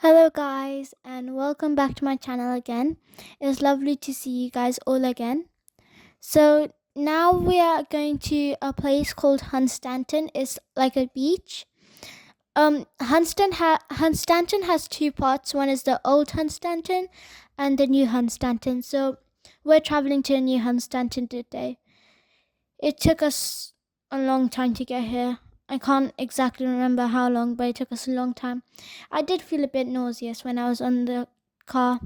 Hello, guys, and welcome back to my channel again. It's lovely to see you guys all again. So, now we are going to a place called Hunstanton. It's like a beach. Hunstanton has two parts. One is the old Hunstanton and the new Hunstanton. So, we're traveling to the new Hunstanton today. It took us a long time to get here. I can't exactly remember how long, but it took us a long time. I did feel a bit nauseous when I was on the car.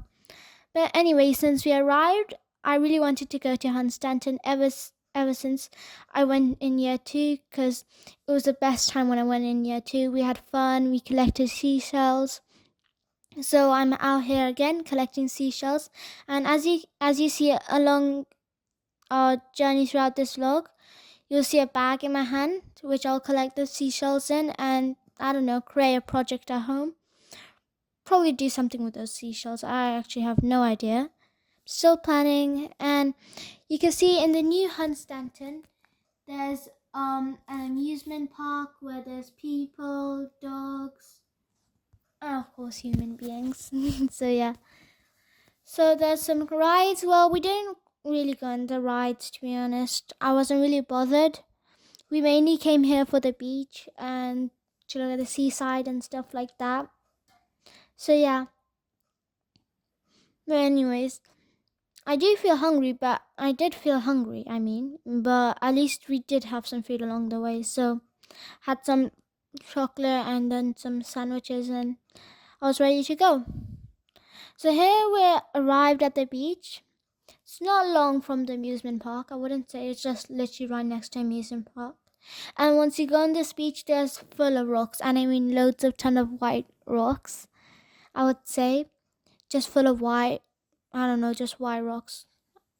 But anyway, since we arrived, I really wanted to go to Hunstanton ever since I went in year two, because it was the best time when I went in year two. We had fun, we collected seashells. So I'm out here again collecting seashells, and as you see along our journey throughout this vlog, you'll see a bag in my hand, which I'll collect the seashells in and, I don't know, create a project at home. Probably do something with those seashells. I actually have no idea. Still planning. And you can see in the new Hunstanton, there's an amusement park where there's people, dogs, and of course human beings. So yeah. So there's some rides. Well, we didn't really go on the rides, to be honest. I wasn't really bothered. We mainly came here for the beach and to look at the seaside and stuff like that. So yeah. But anyways, I do feel hungry, but but at least we did have some food along the way. So had some chocolate and then some sandwiches, and I was ready to go. So here we arrived at the beach. It's not long from the amusement park. I wouldn't say, it's just literally right next to amusement park. And once you go on this beach, there's full of rocks, and I mean loads of ton of white rocks. I would say, just full of white. I don't know, just white rocks.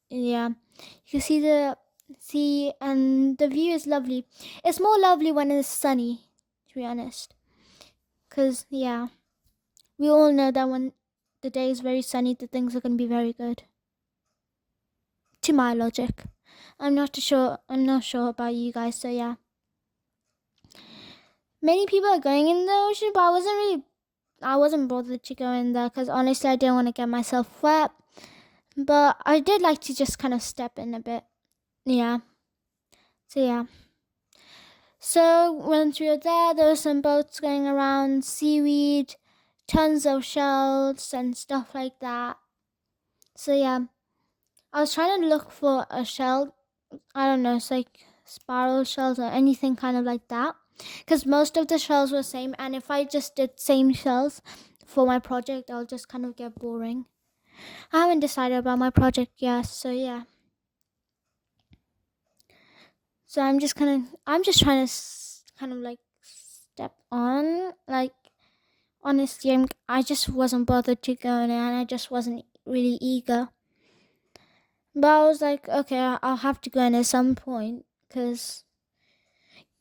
Yeah, you can see the sea, and the view is lovely. It's more lovely when it's sunny, to be honest. Cause yeah, we all know that when the day is very sunny, the things are gonna be very good. To my logic, I'm not sure. I'm not sure about you guys. So yeah. Many people are going in the ocean, but I wasn't bothered to go in there because honestly, I didn't want to get myself wet. But I did like to just kind of step in a bit. Yeah. So yeah. So once we were there were some boats going around, seaweed, tons of shells and stuff like that. So yeah. I was trying to look for a shell. I don't know, it's like spiral shells or anything kind of like that, because most of the shells were same, and if I just did same shells for my project, I'll just kind of get boring. I haven't decided about my project yet, so yeah. So I'm just trying to kind of like step on, like, honestly, I just wasn't bothered to go in, and I just wasn't really eager. But I was like, okay, I'll have to go in at some point, because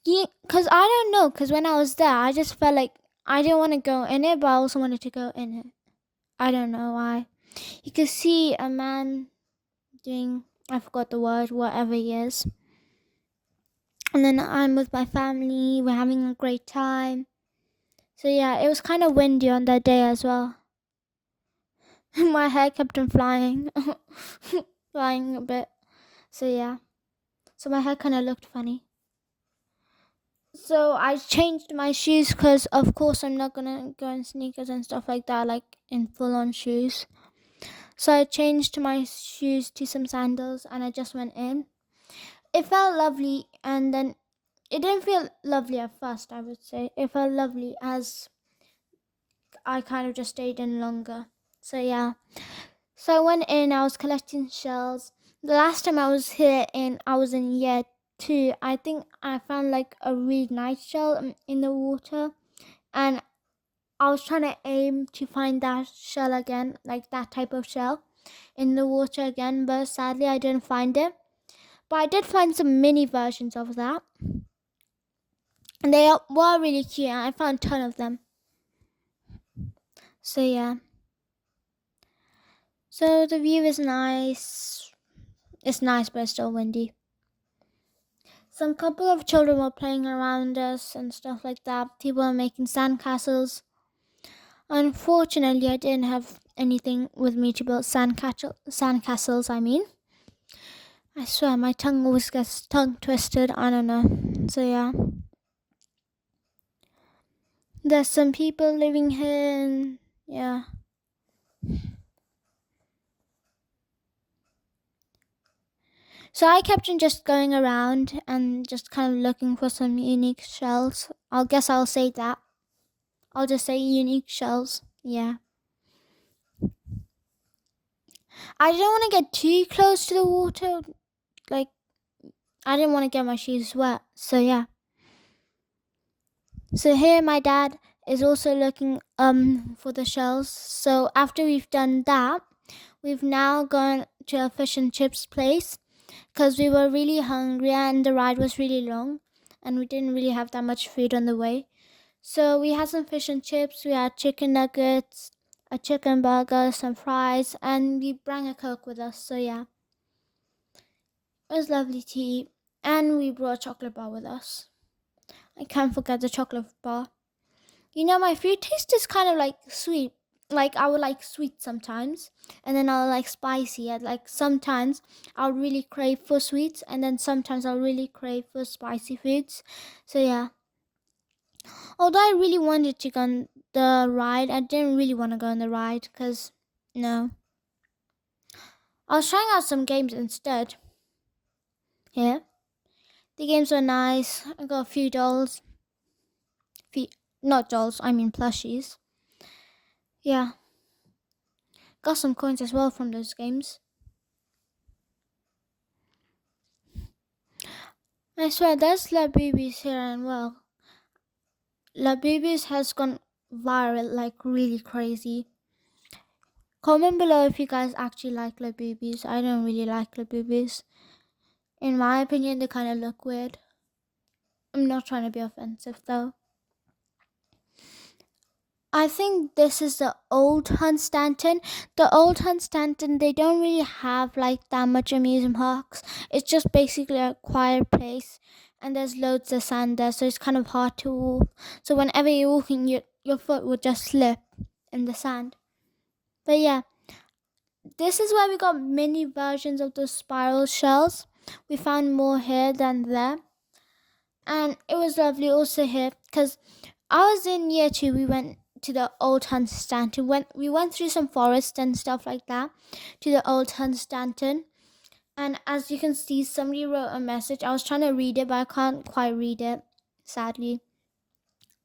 I don't know, because when I was there, I just felt like I didn't want to go in it, but I also wanted to go in it. I don't know why. You could see a man doing, I forgot the word, whatever he is. And then I'm with my family, we're having a great time. So yeah, it was kind of windy on that day as well. My hair kept on flying, flying a bit. So yeah, so my hair kind of looked funny. So I changed my shoes because, of course, I'm not gonna go in sneakers and stuff like that, like in full on shoes. So I changed my shoes to some sandals and I just went in. It felt lovely, and then it didn't feel lovely at first, I would say. It felt lovely as I kind of just stayed in longer. So yeah. So I went in, I was collecting shells. The last time I was here I was in year two. I think I found like a really nice shell in the water, and I was trying to aim to find that shell again, like that type of shell in the water again, but sadly I didn't find it. But I did find some mini versions of that, and they were really cute, and I found a ton of them. So yeah. So the view is nice. It's nice, but it's still windy. Some couple of children were playing around us and stuff like that. People were making sandcastles. Unfortunately, I didn't have anything with me to build sandcastles. I mean, I swear my tongue always gets tongue twisted. I don't know. So yeah, there's some people living here. And yeah. So I kept on just going around and just kind of looking for some unique shells. I'll guess I'll say that. I'll just say unique shells. Yeah. I didn't want to get too close to the water. Like, I didn't want to get my shoes wet. So yeah. So here my dad is also looking for the shells. So after we've done that, we've now gone to a fish and chips place because we were really hungry and the ride was really long and we didn't really have that much food on the way. So we had some fish and chips, we had chicken nuggets, a chicken burger, some fries, and we brought a Coke with us. So yeah, it was lovely to eat. And we brought a chocolate bar with us. I can't forget the chocolate bar. You know, my food taste is kind of like sweet. Like I would like sweet sometimes, and then I'll like spicy. And like sometimes I'll really crave for sweets, and then sometimes I'll really crave for spicy foods. So yeah. Although I really wanted to go on the ride, I didn't really want to go on the ride because no. I was trying out some games instead. Yeah. The games were nice. I got a few dolls. Not dolls, I mean plushies. Yeah. Got some coins as well from those games. I swear, there's Labubis here and well. Labubis has gone viral like really crazy. Comment below if you guys actually like Labubis. I don't really like Labubis. In my opinion, they kind of look weird. I'm not trying to be offensive though. I think this is the old Hunstanton. The old Hunstanton, they don't really have like that much amusement parks. It's just basically a quiet place, and there's loads of sand there, so it's kind of hard to walk. So whenever you're walking, your foot would just slip in the sand. But yeah, this is where we got mini versions of those spiral shells. We found more here than there, and it was lovely also here because I was in year 2. We went to the old Hunstanton. We went through some forest and stuff like that to the old Hunstanton. And as you can see, somebody wrote a message. I was trying to read it, but I can't quite read it, sadly.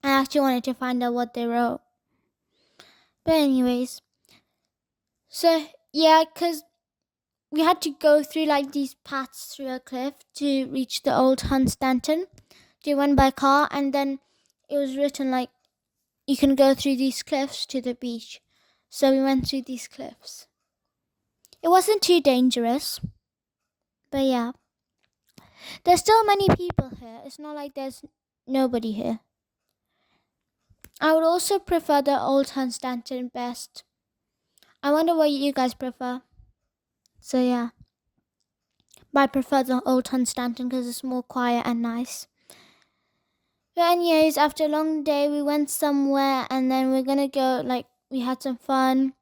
I actually wanted to find out what they wrote. But anyways, so yeah, because we had to go through like these paths through a cliff to reach the old Hunstanton. They went by car, and then it was written like you can go through these cliffs to the beach. So we went through these cliffs. It wasn't too dangerous, but yeah. There's still many people here. It's not like there's nobody here. I would also prefer the old Hunstanton best. I wonder what you guys prefer. So yeah. But I prefer the old Hunstanton because it's more quiet and nice. But anyways, after a long day, we went somewhere and then we're gonna go, like, we had some fun.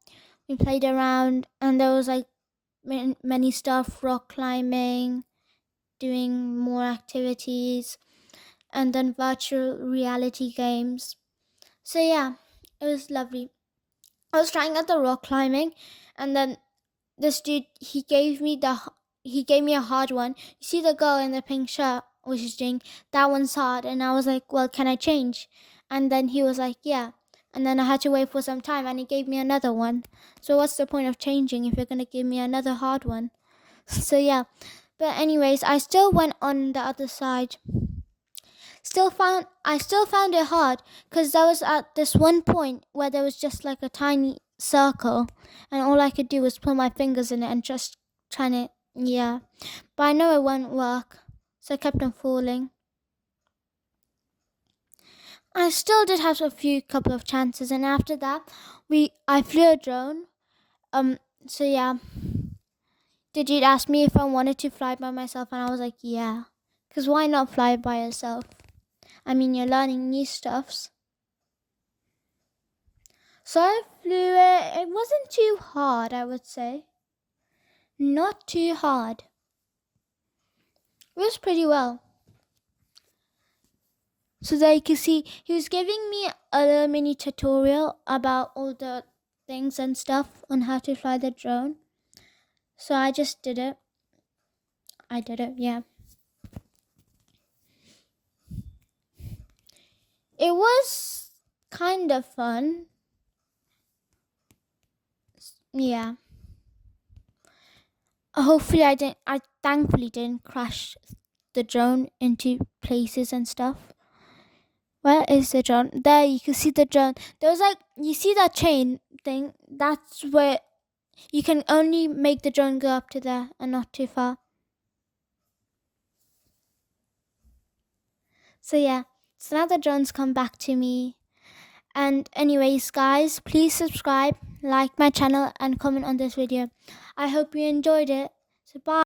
We played around and there was like many stuff, rock climbing, doing more activities, and then virtual reality games. So yeah, it was lovely. I was trying out the rock climbing, and then this dude he gave me a hard one. You see the girl in the pink shirt, which is doing that one's hard, and I was like, well, can I change? And then he was like, yeah. And then I had to wait for some time, and he gave me another one. So what's the point of changing if you're gonna give me another hard one? So yeah. But anyways, I still went on the other side. I still found it hard because I was at this one point where there was just like a tiny circle, and all I could do was put my fingers in it and just trying to, yeah. But I know it won't work, so I kept on falling. I still did have a few couple of chances, and after that, I flew a drone. So yeah. Did you ask me if I wanted to fly by myself? And I was like, yeah. Because why not fly by yourself? I mean, you're learning new stuffs. So I flew it. It wasn't too hard, I would say. Not too hard. It was pretty well. So that you can see, he was giving me a little mini tutorial about all the things and stuff on how to fly the drone. So I just did it. I did it, yeah. It was kind of fun. Yeah. Hopefully I thankfully didn't crash the drone into places and stuff. Where is the drone? There, you can see the drone. There was you see that chain thing? That's where you can only make the drone go up to there and not too far. So yeah, so now the drones come back to me. And anyways, guys, please subscribe, like my channel, and comment on this video. I hope you enjoyed it. So bye.